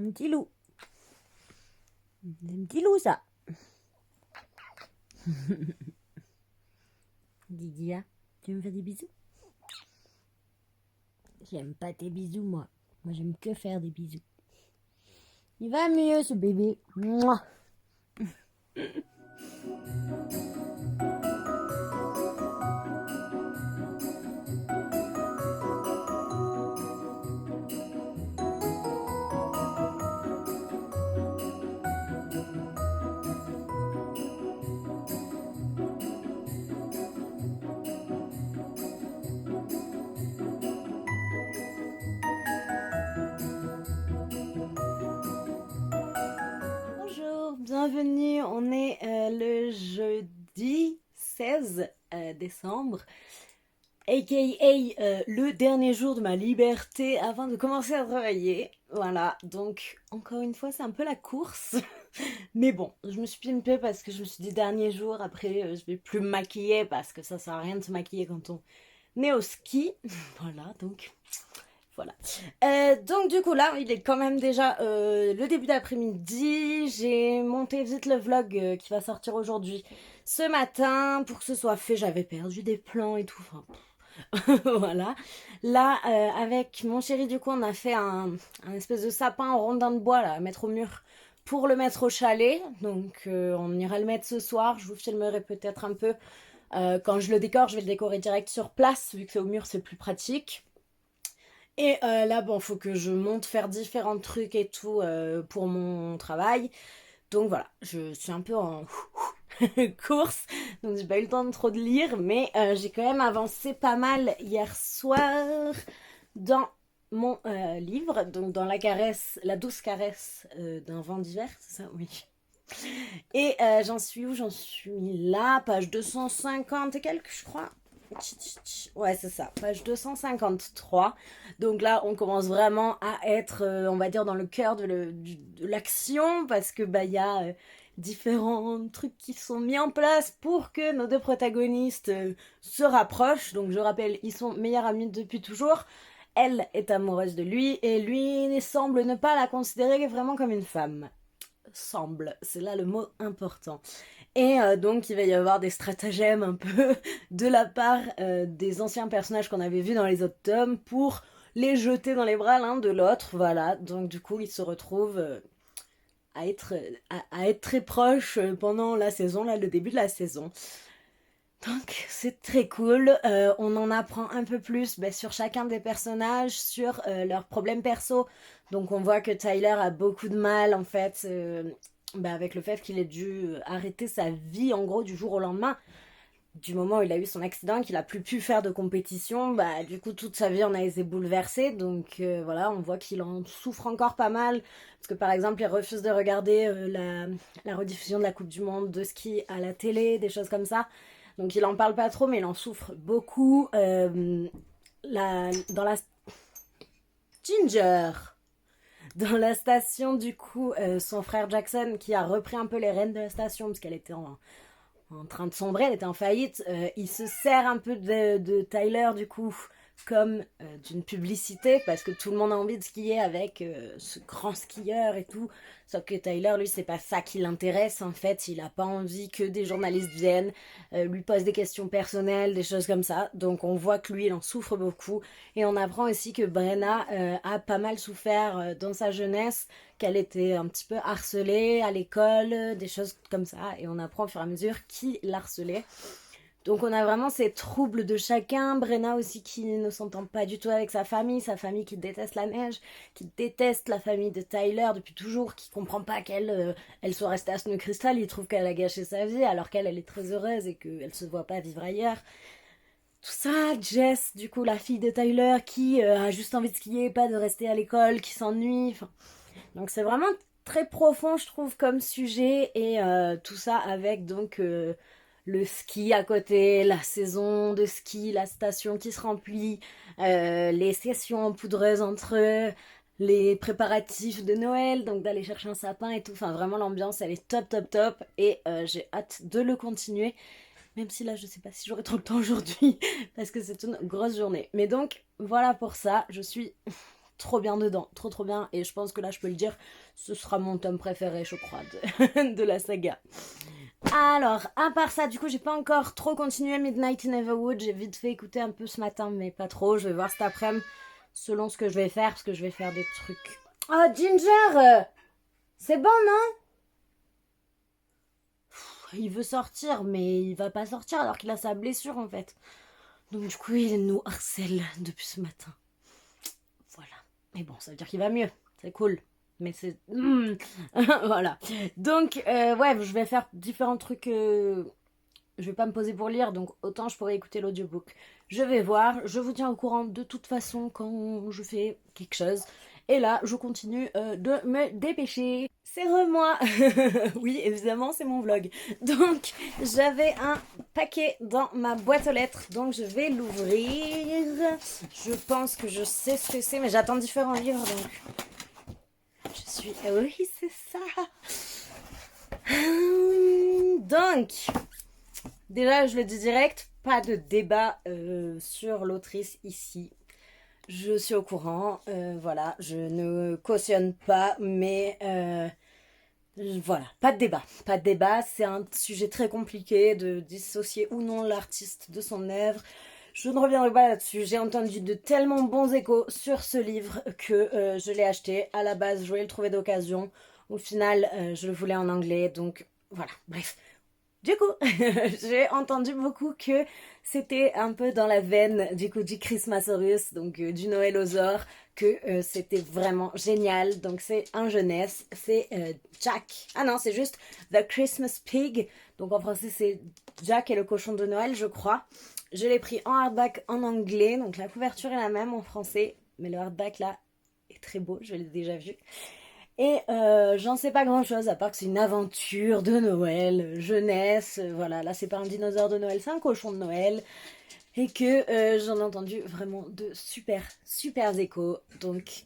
Un petit loup. Un petit loup, ça. Didia, tu veux me faire des bisous? J'aime pas tes bisous, moi. Moi, j'aime que faire des bisous. Il va mieux, ce bébé. Mouah. Bonjour, bienvenue. On est le jeudi 16 décembre, aka le dernier jour de ma liberté avant de commencer à travailler. Voilà, donc encore une fois, c'est un peu la course. Mais bon, je me suis pimpée parce que je me suis dit dernier jour, après je vais plus me maquiller parce que ça sert à rien de se maquiller quand on est au ski. Voilà, donc voilà. Donc du coup là, il est quand même déjà le début d'après-midi. J'ai monté vite le vlog qui va sortir aujourd'hui ce matin. Pour que ce soit fait, j'avais perdu des plans et tout. Enfin, voilà. Là, avec mon chéri, du coup, on a fait un espèce de sapin en rondin de bois là, à mettre au mur pour le mettre au chalet. Donc on ira le mettre ce soir. Je vous filmerai peut-être un peu. Quand je le décore, je vais le décorer direct sur place, vu que c'est au mur, c'est plus pratique. Et là, bon, faut que je monte faire différents trucs et tout pour mon travail. Donc voilà, je suis un peu en course, donc j'ai pas eu le temps de trop de lire, mais j'ai quand même avancé pas mal hier soir dans mon livre, donc dans la douce caresse d'un vent d'hiver, c'est ça? Oui. Et j'en suis où? J'en suis là, page 250 et quelques, je crois. Ouais, c'est ça, page 253. Donc là, on commence vraiment à être, on va dire, dans le cœur de l'action, parce que bah il y a différents trucs qui sont mis en place pour que nos deux protagonistes se rapprochent. Donc je rappelle, ils sont meilleurs amis depuis toujours. Elle est amoureuse de lui et lui semble ne pas la considérer vraiment comme une femme. Semble, c'est là le mot important. Et donc il va y avoir des stratagèmes un peu de la part des anciens personnages qu'on avait vus dans les autres tomes pour les jeter dans les bras l'un de l'autre. Voilà, donc du coup ils se retrouvent à être très proches pendant la saison, là le début de la saison. Donc c'est très cool, on en apprend un peu plus sur chacun des personnages, sur leurs problèmes perso. Donc on voit que Tyler a beaucoup de mal en fait avec le fait qu'il ait dû arrêter sa vie en gros du jour au lendemain. Du moment où il a eu son accident, qu'il a plus pu faire de compétition, du coup toute sa vie en a été bouleversée. Donc voilà, on voit qu'il en souffre encore pas mal. Parce que par exemple, il refuse de regarder la rediffusion de la Coupe du Monde de ski à la télé, des choses comme ça. Donc il en parle pas trop, mais il en souffre beaucoup. Dans la Ginger, dans la station, du coup, son frère Jackson, qui a repris un peu les rênes de la station, parce qu'elle était en train de sombrer, elle était en faillite, il se sert un peu de Tyler, du coup, comme d'une publicité, parce que tout le monde a envie de skier avec ce grand skieur et tout. Sauf que Tyler, lui, c'est pas ça qui l'intéresse, en fait. Il a pas envie que des journalistes viennent, lui posent des questions personnelles, des choses comme ça. Donc on voit que lui, il en souffre beaucoup. Et on apprend aussi que Brenna a pas mal souffert dans sa jeunesse, qu'elle était un petit peu harcelée à l'école, des choses comme ça. Et on apprend au fur et à mesure qui l'harcelait. Donc on a vraiment ces troubles de chacun. Brenna aussi qui ne s'entend pas du tout avec sa famille qui déteste la neige, qui déteste la famille de Tyler depuis toujours, qui comprend pas qu'elle elle soit restée à Snow Crystal. Il trouve qu'elle a gâché sa vie alors qu'elle elle est très heureuse et qu'elle se voit pas vivre ailleurs. Tout ça, Jess, du coup la fille de Tyler qui a juste envie de skier, pas de rester à l'école, qui s'ennuie. Enfin, donc c'est vraiment très profond je trouve comme sujet et tout ça avec donc le ski à côté, la saison de ski, la station qui se remplit, les sessions en poudreuse entre eux, les préparatifs de Noël, donc d'aller chercher un sapin et tout. Enfin, vraiment, l'ambiance, elle est top, top, top. Et j'ai hâte de le continuer. Même si là, je sais pas si j'aurai trop le temps aujourd'hui, parce que c'est une grosse journée. Mais donc, voilà pour ça. Je suis trop bien dedans, trop bien. Et je pense que là, je peux le dire, ce sera mon tome préféré, je crois, de la saga. Alors, à part ça, du coup, j'ai pas encore trop continué Midnight in Everwood. J'ai vite fait écouter un peu ce matin, mais pas trop. Je vais voir cet après-midi, selon ce que je vais faire, parce que je vais faire des trucs. Oh, Ginger, c'est bon, non? Il veut sortir, mais il va pas sortir alors qu'il a sa blessure, en fait. Donc, du coup, il nous harcèle depuis ce matin. Voilà. Mais bon, ça veut dire qu'il va mieux. C'est cool. Mais c'est... voilà. Donc, ouais, je vais faire différents trucs. Je vais pas me poser pour lire, donc autant je pourrais écouter l'audiobook. Je vais voir. Je vous tiens au courant de toute façon quand je fais quelque chose. Et là, je continue de me dépêcher. C'est moi. Oui, évidemment, c'est mon vlog. Donc, j'avais un paquet dans ma boîte aux lettres, donc je vais l'ouvrir. Je pense que je sais ce que c'est, mais j'attends différents livres, donc je suis... Oui, c'est ça. Donc, déjà, je le dis direct, pas de débat sur l'autrice ici. Je suis au courant, voilà, je ne cautionne pas, mais voilà, pas de débat. Pas de débat, c'est un sujet très compliqué de dissocier ou non l'artiste de son œuvre. Je ne reviendrai pas là-dessus, j'ai entendu de tellement bons échos sur ce livre que je l'ai acheté. À la base, je voulais le trouver d'occasion. Au final, je le voulais en anglais, donc voilà, bref. Du coup, j'ai entendu beaucoup que c'était un peu dans la veine du coup du Christmasaurus, donc du Noël aux ors, que c'était vraiment génial. Donc c'est un jeunesse, c'est Jack. Ah non, c'est juste The Christmas Pig. Donc en français c'est Jack et le cochon de Noël, je crois. Je l'ai pris en hardback en anglais, donc la couverture est la même en français, mais le hardback là est très beau, je l'ai déjà vu. Et j'en sais pas grand chose à part que c'est une aventure de Noël, jeunesse, voilà, là c'est pas un dinosaure de Noël, c'est un cochon de Noël. Et que j'en ai entendu vraiment de super échos. Donc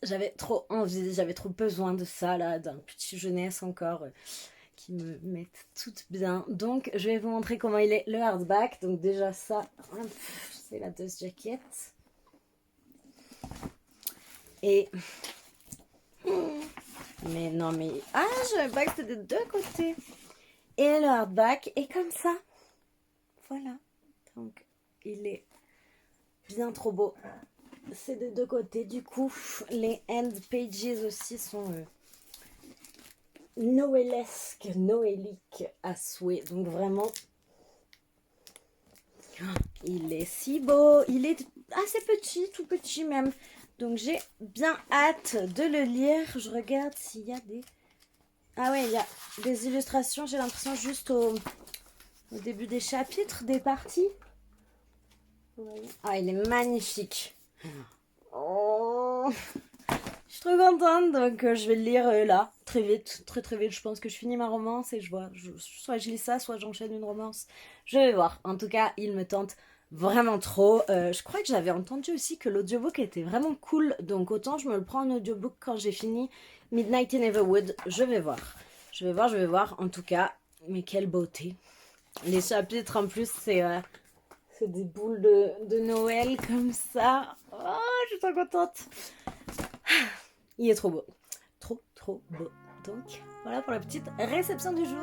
j'avais trop envie, j'avais trop besoin de ça là, d'un petit jeunesse encore qui me mette toute bien. Donc je vais vous montrer comment il est le hardback. Donc déjà ça, c'est la dust jacket. Et... Mais non mais... Ah, je savais pas que c'était de deux côtés. Et le hardback est comme ça. Voilà. Donc il est bien trop beau. C'est des deux côtés. Du coup, les end pages aussi sont noëlesques, noéliques à souhait. Donc vraiment, il est si beau. Il est assez petit, tout petit même. Donc j'ai bien hâte de le lire. Je regarde s'il y a des... Ah ouais, il y a des illustrations, j'ai l'impression, juste au début des chapitres, des parties. Ah, il est magnifique. Oh, je suis trop contente, donc je vais le lire là, très vite, très vite. Je pense que je finis ma romance et je vois, soit je lis ça, soit j'enchaîne une romance. Je vais voir. En tout cas, il me tente vraiment trop. Je crois que j'avais entendu aussi que l'audiobook était vraiment cool, donc autant je me le prends en audiobook quand j'ai fini Midnight in Everwood. Je vais voir. Je vais voir. En tout cas, mais quelle beauté. Les chapitres en plus, c'est des boules de Noël comme ça. Oh, je suis trop contente. Il est trop beau. Trop beau. Donc, voilà pour la petite réception du jour.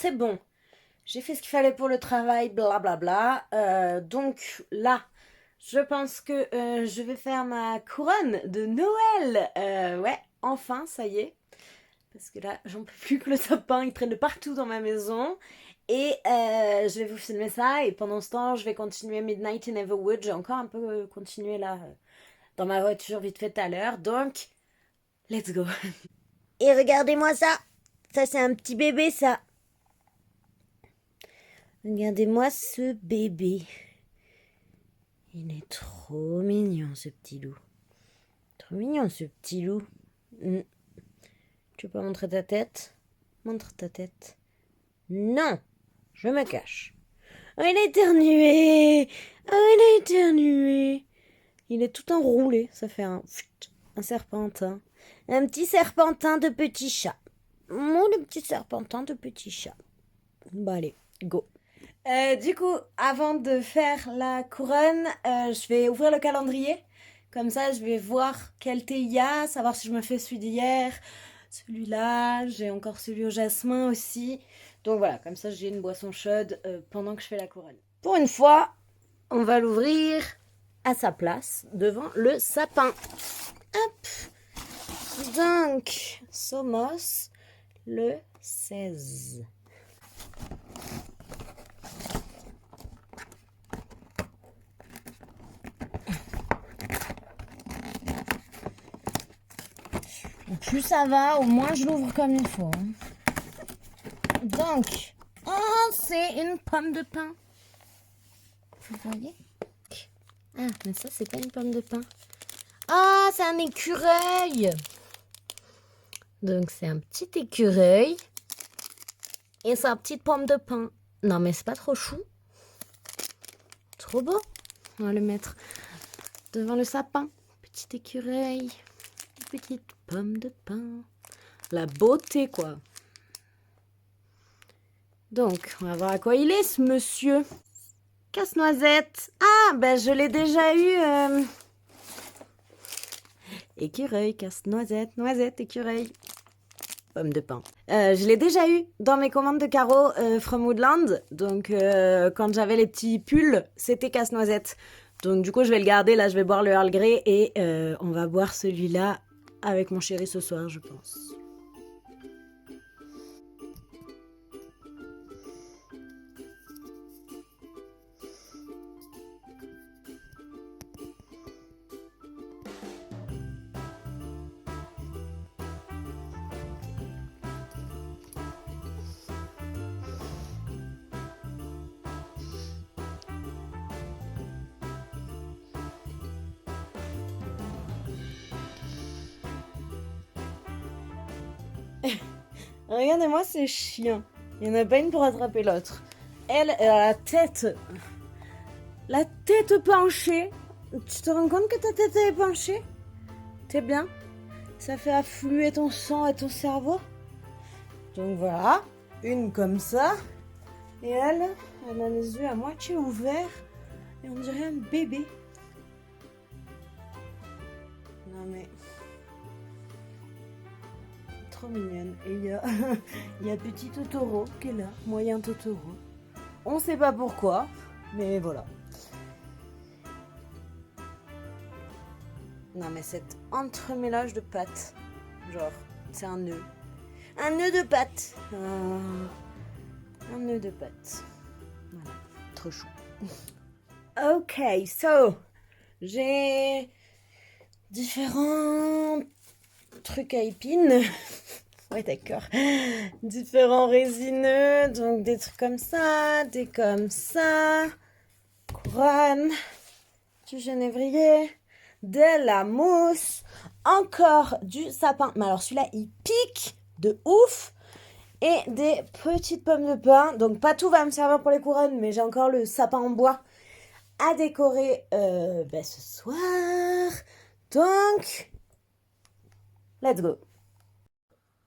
c'est bon. J'ai fait ce qu'il fallait pour le travail, blablabla. Donc là, je pense que je vais faire ma couronne de Noël. Ouais, enfin, ça y est. Parce que là, j'en peux plus que le sapin, il traîne de partout dans ma maison. Et je vais vous filmer ça. Et pendant ce temps, je vais continuer Midnight in Everwood. J'ai encore un peu continué là dans ma voiture vite fait tout à l'heure. Donc, let's go. Et regardez-moi ça. Ça, c'est un petit bébé, ça. Regardez-moi ce bébé. Il est trop mignon, ce petit loup. Trop mignon, ce petit loup. Tu peux montrer ta tête? Montre ta tête. Non, je me cache. Oh, il a éternué. Oh, il a éternué. Il est tout enroulé. Ça fait un serpentin. Un petit serpentin de petit chat. Oh, le petit serpentin de petit chat. Bon, allez, go. Du coup, avant de faire la couronne, je vais ouvrir le calendrier. Comme ça, je vais voir quel thé il y a, savoir si je me fais celui d'hier, celui-là. J'ai encore celui au jasmin aussi. Donc voilà, comme ça, j'ai une boisson chaude pendant que je fais la couronne. Pour une fois, on va l'ouvrir à sa place, devant le sapin. Hop. Donc, Somos, le 16. Plus ça va, au moins je l'ouvre comme il faut. Donc, oh, c'est une pomme de pin. Vous voyez? Ah, mais ça, c'est pas une pomme de pin. Ah, c'est un écureuil. Donc, c'est un petit écureuil. Et sa petite pomme de pin. Non, mais c'est pas trop chou. Trop beau. On va le mettre devant le sapin. Petit écureuil. Petite pomme de pin. La beauté, quoi. Donc, on va voir à quoi il est, ce monsieur. Casse-noisette. Ah, ben je l'ai déjà eu. Écureuil, casse-noisette, noisette, écureuil. Pomme de pin. Je l'ai déjà eu dans mes commandes de carreaux from Woodland. Donc, quand j'avais les petits pulls, c'était casse-noisette. Donc, du coup, je vais le garder. Là, je vais boire le Earl Grey et on va boire celui-là avec mon chéri ce soir, je pense. Regardez-moi ces chiens. Il n'y en a pas une pour attraper l'autre. Elle a la tête penchée. Tu te rends compte que ta tête est penchée? T'es bien? Ça fait affluer ton sang et ton cerveau. Donc voilà, une comme ça. Et elle a les yeux à moitié ouverts. Et on dirait un bébé. Non mais... trop mignonne. Et il y a petit Totoro qui est là, moyen Totoro. On sait pas pourquoi, mais voilà. Non mais cet entremêlage de pattes, genre, c'est un nœud. Un nœud de pattes. Un nœud de pattes. Voilà, trop chou. Ok, so, j'ai différents trucs à épines. Ouais, d'accord. Différents résineux, donc des trucs comme ça, des comme ça. Couronne, du genévrier, de la mousse, encore du sapin. Mais alors celui-là, il pique de ouf. Et des petites pommes de pin. Donc pas tout va me servir pour les couronnes, mais j'ai encore le sapin en bois à décorer ce soir. Donc, let's go.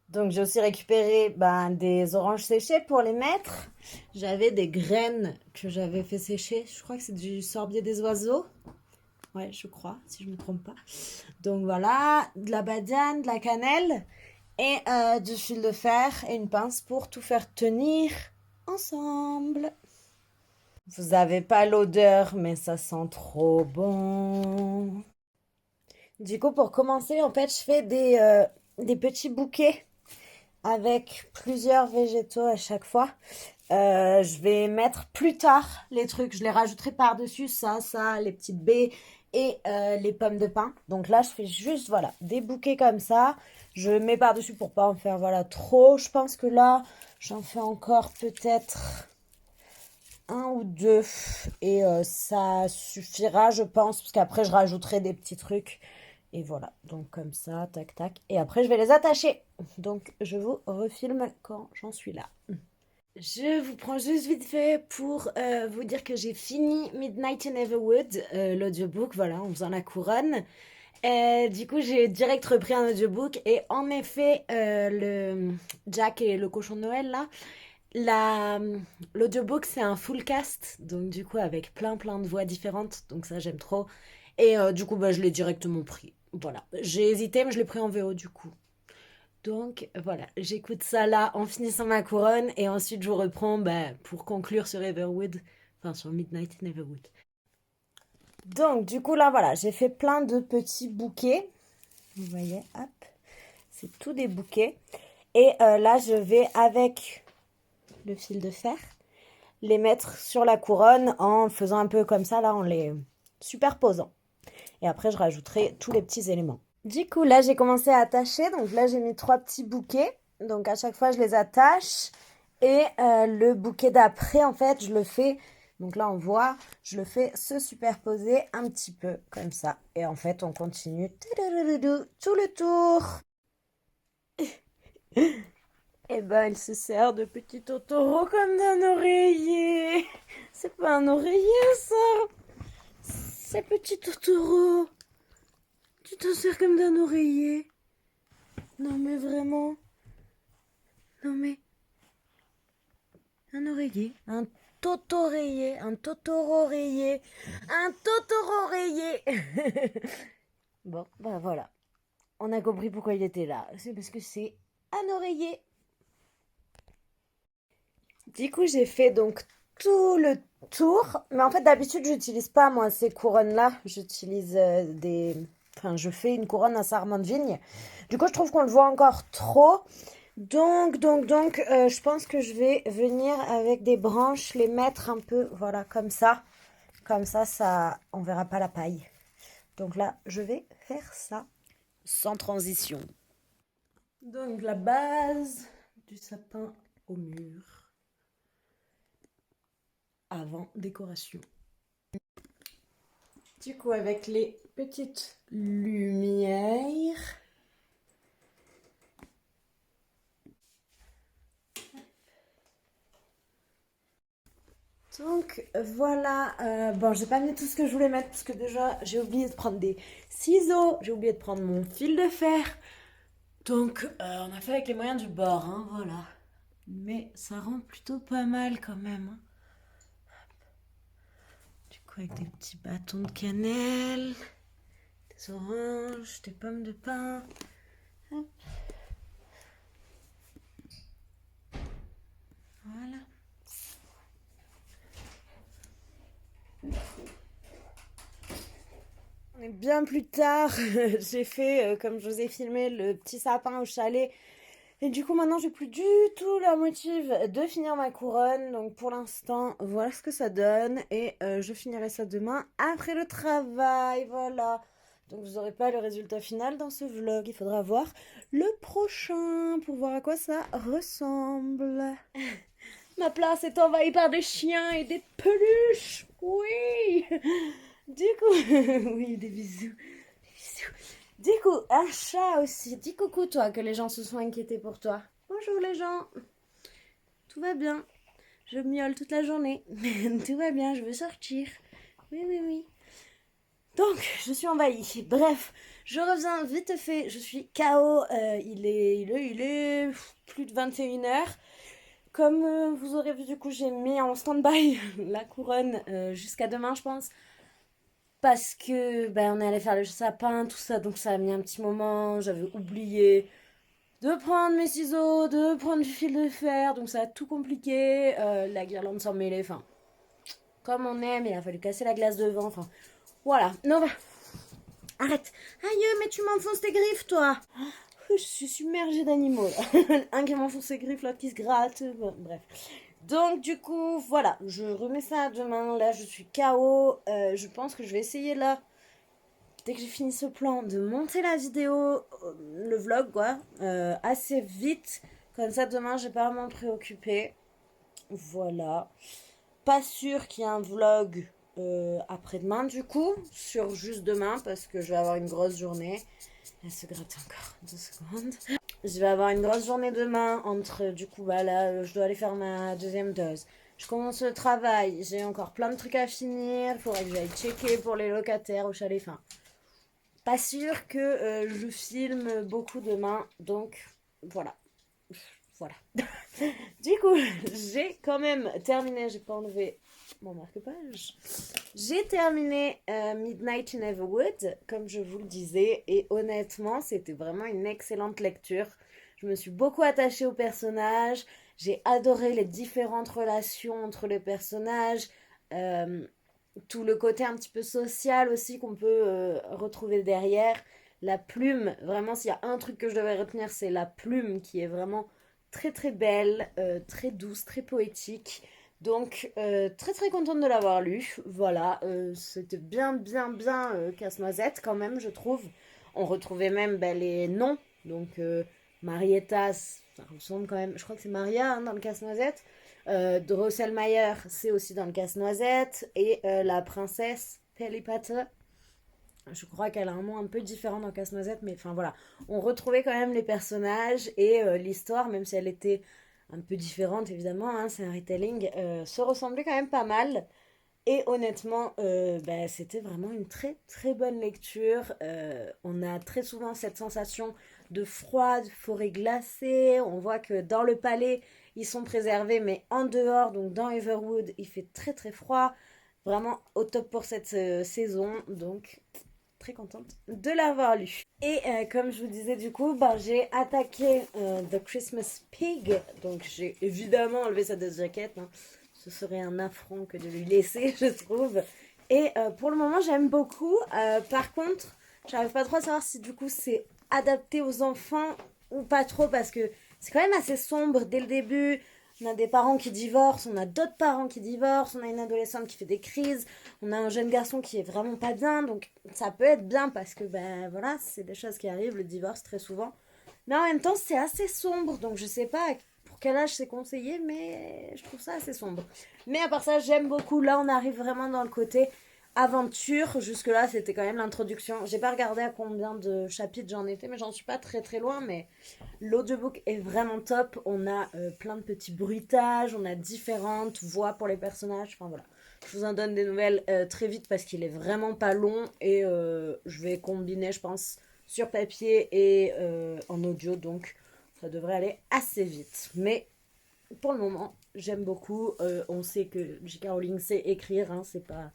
Donc j'ai aussi récupéré des oranges séchées pour les mettre. J'avais des graines que j'avais fait sécher. Je crois que c'est du sorbier des oiseaux. Ouais, je crois, si je ne me trompe pas. Donc voilà, de la badiane, de la cannelle. et du fil de fer et une pince pour tout faire tenir ensemble. Vous avez pas l'odeur, mais ça sent trop bon. Du coup, pour commencer, en fait, je fais des petits bouquets avec plusieurs végétaux à chaque fois. Je vais mettre plus tard les trucs, je les rajouterai par-dessus, ça, les petites baies et les pommes de pin. Donc là, je fais juste, voilà, des bouquets comme ça. Je mets par-dessus pour pas en faire, voilà, trop. Je pense que là, j'en fais encore peut-être un ou deux. Et ça suffira, je pense, parce qu'après, je rajouterai des petits trucs. Et voilà, donc comme ça, tac, tac. Et après, je vais les attacher. Donc, je vous refilme quand j'en suis là. Je vous prends juste vite fait pour vous dire que j'ai fini Midnight in Everwood, l'audiobook, voilà, en faisant la couronne. Du coup, j'ai direct repris un audiobook et en effet, le Jack et le cochon de Noël, là, la, l'audiobook, c'est un full cast, donc du coup, avec plein de voix différentes, donc ça, j'aime trop. Et du coup, bah, je l'ai directement pris. Voilà, j'ai hésité, mais je l'ai pris en VO du coup. Donc voilà, j'écoute ça là en finissant ma couronne et ensuite je vous reprends bah, pour conclure sur Everwood, enfin sur Midnight in Everwood. Donc du coup là voilà, j'ai fait plein de petits bouquets. Vous voyez, hop, c'est tout des bouquets. Et là je vais avec le fil de fer les mettre sur la couronne en faisant un peu comme ça là, en les superposant. Et après je rajouterai tous les petits éléments. Du coup, là, j'ai commencé à attacher. Donc là, j'ai mis 3 petits bouquets. Donc à chaque fois, je les attache. Et le bouquet d'après, en fait, je le fais. Donc là, on voit, je le fais se superposer un petit peu comme ça. Et en fait, on continue tout le tour. Et ben, il se sert de petit Totoro comme d'un oreiller. C'est pas un oreiller, ça. C'est petit Totoro. Tu t'en sers comme d'un oreiller. Non, mais vraiment. Non, mais un oreiller, un totoreiller, un totoro-oreiller, un totoro-oreiller. Bon, bah voilà. On a compris pourquoi il était là. C'est parce que c'est un oreiller. Du coup, j'ai fait donc tout le tour. Mais en fait, d'habitude, j'utilise pas, moi, ces couronnes-là. J'utilise des... Enfin, je fais une couronne à sarment de vigne. Du coup, je trouve qu'on le voit encore trop. Donc, je pense que je vais venir avec des branches, les mettre un peu, voilà, comme ça. Comme ça, on verra pas la paille. Donc là, je vais faire ça sans transition. Donc la base du sapin au mur avant décoration. Du coup, avec les petites lumières. Donc voilà, bon j'ai pas mis tout ce que je voulais mettre parce que déjà j'ai oublié de prendre des ciseaux, j'ai oublié de prendre mon fil de fer. Donc on a fait avec les moyens du bord, hein, voilà. Mais ça rend plutôt pas mal quand même, hein. Du coup avec des petits bâtons de cannelle, des oranges, des pommes de pin. Hop. Voilà. On est bien plus tard. J'ai fait, comme je vous ai filmé, le petit sapin au chalet. Et du coup, maintenant, j'ai plus du tout la motive de finir ma couronne. Donc, pour l'instant, voilà ce que ça donne. Et je finirai ça demain après le travail. Voilà. Donc, vous n'aurez pas le résultat final dans ce vlog. Il faudra voir le prochain pour voir à quoi ça ressemble. Ma place est envahie par des chiens et des peluches. Oui. Du coup, oui, des bisous. Des bisous. Du coup, un chat aussi. Dis coucou, toi, que les gens se sont inquiétés pour toi. Bonjour, les gens. Tout va bien. Je miaule toute la journée. Tout va bien, je veux sortir. Oui, oui, oui. Donc, je suis envahie. Bref, je reviens vite fait. Je suis KO. Il est plus de 21h. Comme vous aurez vu, du coup, j'ai mis en stand-by la couronne jusqu'à demain, je pense. Parce que ben, on est allé faire le sapin, tout ça, donc ça a mis un petit moment, j'avais oublié. de prendre mes ciseaux, de prendre du fil de fer, donc ça a tout compliqué. La guirlande s'en mêlait, enfin, comme on aime, il a fallu casser la glace devant, enfin, voilà. Non, bah, arrête. Aïe, mais tu m'enfonces tes griffes, toi. Je suis submergée d'animaux, là. Un qui m'enfonce ses griffes, l'autre qui se gratte, bon, bref. Donc, du coup, voilà, je remets ça demain. Là, je suis KO. Je pense que je vais essayer là, dès que j'ai fini ce plan, de monter la vidéo, le vlog, quoi, assez vite. Comme ça, demain, j'ai pas à m'en préoccuper. Voilà. Pas sûr qu'il y ait un vlog après-demain, du coup, sur juste demain, parce que je vais avoir une grosse journée. Elle se gratte encore 2 secondes. Je vais avoir une grosse journée demain entre, du coup, bah là, je dois aller faire ma deuxième dose. Je commence le travail, j'ai encore plein de trucs à finir, il faudrait que j'aille checker pour les locataires au chalet. Enfin, pas sûr que je filme beaucoup demain, donc voilà. Voilà. Du coup, j'ai quand même terminé, j'ai pas enlevé mon marque-page. J'ai terminé Midnight in Everwood, comme je vous le disais, et honnêtement, c'était vraiment une excellente lecture. Je me suis beaucoup attachée aux personnages, j'ai adoré les différentes relations entre les personnages, euh, tout le côté un petit peu social aussi qu'on peut retrouver derrière. La plume, vraiment, s'il y a un truc que je devais retenir, c'est la plume qui est vraiment très très belle, très douce, très poétique. Donc très très contente de l'avoir lu. Voilà, c'était bien bien bien Casse-Noisette quand même, je trouve. On retrouvait même les noms. Donc Marietta, ça ressemble quand même. Je crois que c'est Maria hein, dans le Casse-Noisette. Drosselmayer, c'est aussi dans le Casse-Noisette. Et la princesse Pelipate, je crois qu'elle a un nom un peu différent dans Casse-Noisette, mais enfin voilà. On retrouvait quand même les personnages et l'histoire, même si elle était un peu différente évidemment, hein, c'est un retelling, se ressemblait quand même pas mal. Et honnêtement, bah, c'était vraiment une très très bonne lecture. On a très souvent cette sensation de froid, de forêt glacée. On voit que dans le palais, ils sont préservés, mais en dehors, donc dans Everwood, il fait très très froid. Vraiment au top pour cette saison. Donc très contente de l'avoir lu. Et comme je vous disais du coup, ben, j'ai attaqué The Christmas Pig. Donc j'ai évidemment enlevé sa deuxième jaquette. Hein. Ce serait un affront que de lui laisser, je trouve. Et pour le moment, j'aime beaucoup. Par contre, j'arrive pas trop à savoir si du coup c'est adapté aux enfants ou pas trop parce que c'est quand même assez sombre dès le début. On a des parents qui divorcent, on a d'autres parents qui divorcent, on a une adolescente qui fait des crises, on a un jeune garçon qui est vraiment pas bien, donc ça peut être bien parce que ben voilà, c'est des choses qui arrivent, le divorce très souvent. Mais en même temps, c'est assez sombre, donc je sais pas pour quel âge c'est conseillé, mais je trouve ça assez sombre. Mais à part ça, j'aime beaucoup. Là, on arrive vraiment dans le côté aventure. Jusque-là, c'était quand même l'introduction. J'ai pas regardé à combien de chapitres j'en étais, mais j'en suis pas très très loin. Mais l'audiobook est vraiment top. On a plein de petits bruitages, on a différentes voix pour les personnages. Enfin voilà. Je vous en donne des nouvelles très vite parce qu'il est vraiment pas long et je vais combiner, je pense, sur papier et en audio. Donc ça devrait aller assez vite. Mais pour le moment, j'aime beaucoup. On sait que J.K. Rowling sait écrire, hein, c'est pas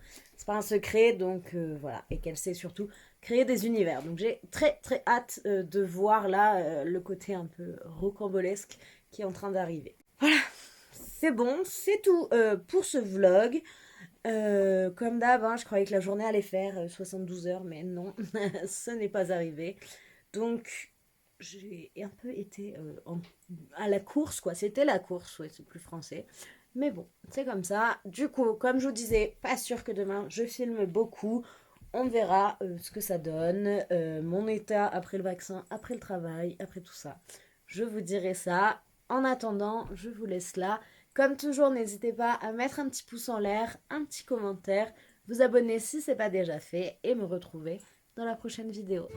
un secret, donc voilà. Et qu'elle sait surtout créer des univers. Donc j'ai très très hâte de voir là le côté un peu rocambolesque qui est en train d'arriver. Voilà, c'est bon, c'est tout pour ce vlog. Comme d'hab, hein, je croyais que la journée allait faire 72 heures, mais non, ce n'est pas arrivé. Donc j'ai un peu été à la course, quoi. C'était la course, ouais, c'est plus français. Mais bon, c'est comme ça. Du coup, comme je vous disais, pas sûr que demain je filme beaucoup. On verra ce que ça donne, mon état après le vaccin, après le travail, après tout ça. Je vous dirai ça. En attendant, je vous laisse là. Comme toujours, n'hésitez pas à mettre un petit pouce en l'air, un petit commentaire, vous abonner si ce n'est pas déjà fait et me retrouver dans la prochaine vidéo.